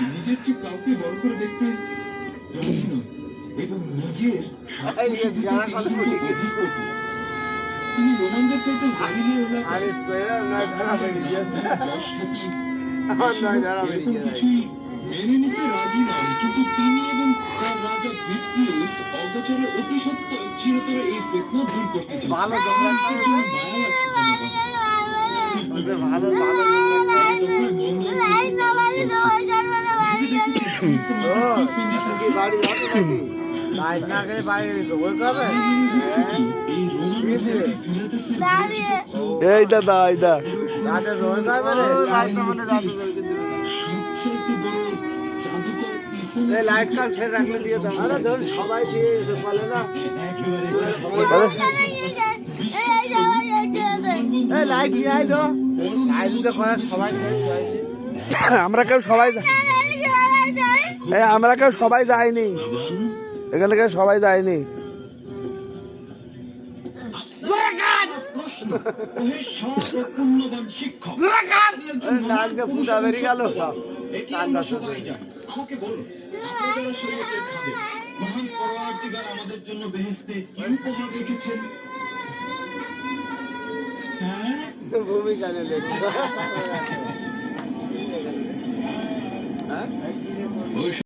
নিজের চেয়ে কাউকে বড় করে দেখতে রাজি নয় এবং নিজের তিনি রোমানদের চাইতে জালিলিয়া কিছুই মেনে নিতে রাজি নন, কিন্তু তিনি এবং তার রাজা ভিট্রিয়াস অগোচরে অতি সত্ত্বর চিরতরে এই ফিতনা দূর করতে চান। মায়া লাগছে এই দাদা লাইট কার ফের রাখলে দিয়ে দাও। আরে ধর সবাই দিয়ে বলে না এই লাইট নিয়ে আইলো লাইট তো করা সবাই আমরা কেউ সবাই আমরা কেউ সবাই যাইনি, এখান থেকে সবাই যায়নি। ফুটা বেরিয়ে গেল। আমাকে বলুন, আপনারা শরীয়তের খাদেম, মহান পরওয়ারদিগার আমাদের জন্য বেহেশতে কি উপহার রেখেছেন? হ্যাঁ, ভূমিকা নিলেন।